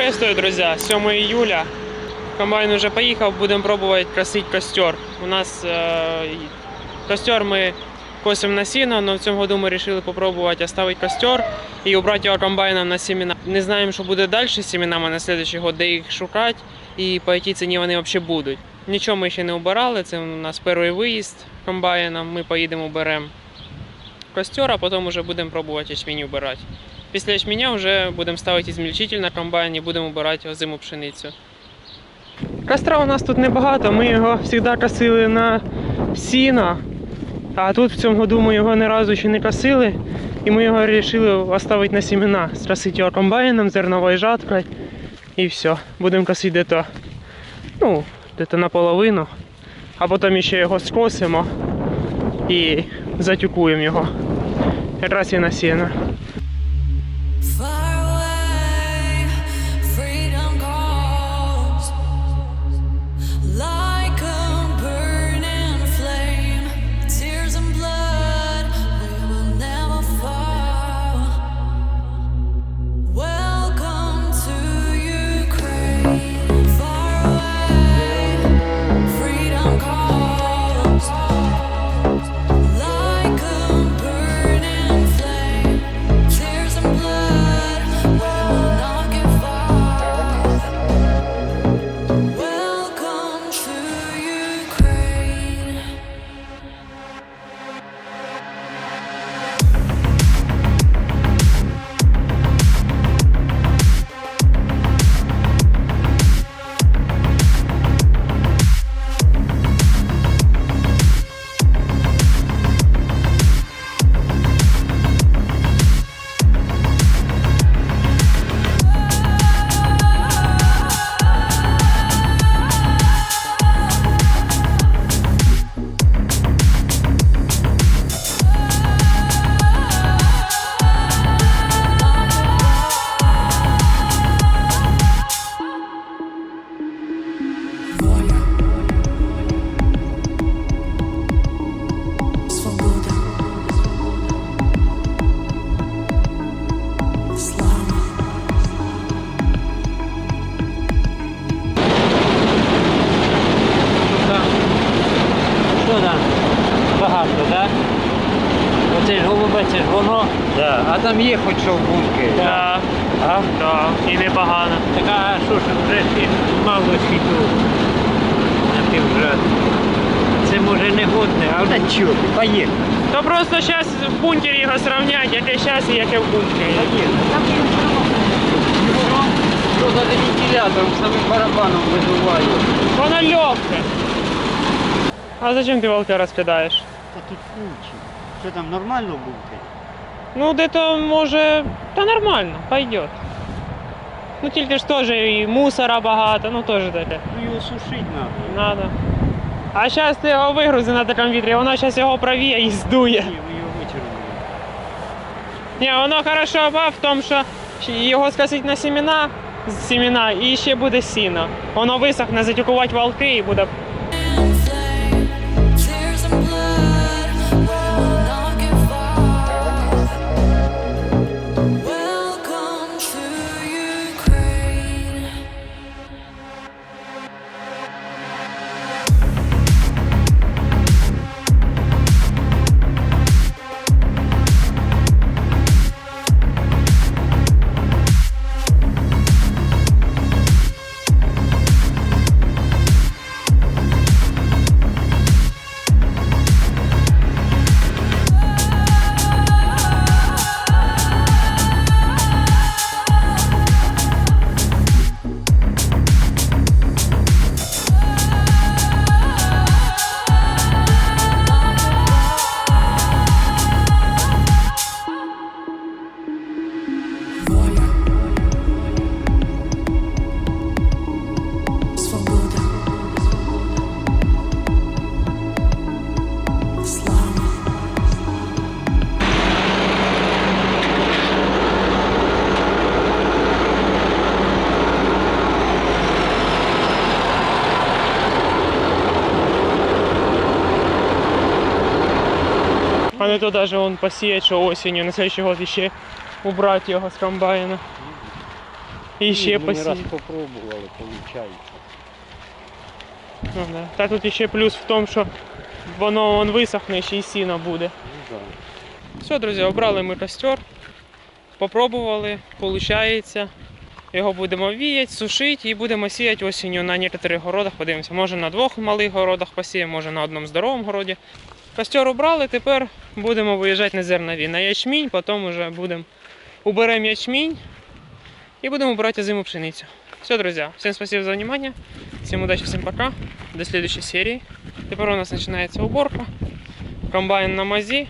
Приветствую, друзья! 7 июля. Комбайн уже поехал, будем пробовать косить костер. У нас костер мы косим на сено, но в этом году мы решили попробовать оставить костер и убрать его комбайном на семена. Не знаем, що буде далі з семенами на следующий год, де їх шукати і по якій ціні вони взагалі будуть. Нічого ми ще не обирали, це у нас перший виїзд комбайном. Ми поїдемо, оберемо костер, а потім вже будемо пробувати ячмінь обирати. Після ячменя вже будемо ставити ізмельчитель на комбайн і будемо обирати озиму пшеницю. Костра у нас тут небагато, ми його завжди косили на сіно, а тут в цьому году ми його ні разу ще не косили, і ми його вирішили оставити на семена, скосити його комбайном, зерновою жаткою і все. Будемо косити десь наполовину, а потім ще його скосимо і затюкуємо його, якраз і на сіно. Це ж воно, да. А там є хоч що в бункері. Так, А? да, і непогано. Так, а що ж вже мало світу на півжат. Це може не годне, а та чого, поїхали. То просто зараз в бункері його зрівняти, яке зараз і яке в бункері. Там є що за вентилятором, самим барабаном видуває. Воно легке. А зачем ти волка розкидаєш? Та тут куча. Що там, нормально в бункері? Ну, де-то може, та нормально, пойдет. Ну, тільки ж теж і мусора багато, ну теж таке. Ну його сушити треба. Надо. А зараз ти його вигрузи на такому вітрі, воно зараз його правіє і здує. Ні, ми його вичерпали. Ні, воно хорошо в тому, що його скосить на семена і ще буде сіно. Воно висохне, затюкувати валки і буде. А не то даже он посеять, что осенью, на следующий год еще убрать его с комбайна. І ще Ми не раз посіяти. попробували, виходить. Ну, да. Та тут ще плюс в тому, що воно висохне, ще й сіно буде. Ну, да. Все, друзі, обрали ми костер, попробували, виходить. Його будемо віяти, сушити і будемо сіяти осінню на некоторих городах. Подивимося, може на 2 малих городах посіємо, може на одному здоровому городі. Костер обрали, тепер будемо виїжджати на зернові, на ячмінь, потім вже уберемо ячмінь і будемо брати зиму пшеницю. Все, друзі, всім спасибо за внимание, всім удачи, всім пока, до следующей серии. Тепер у нас починається уборка, комбайн на мазі.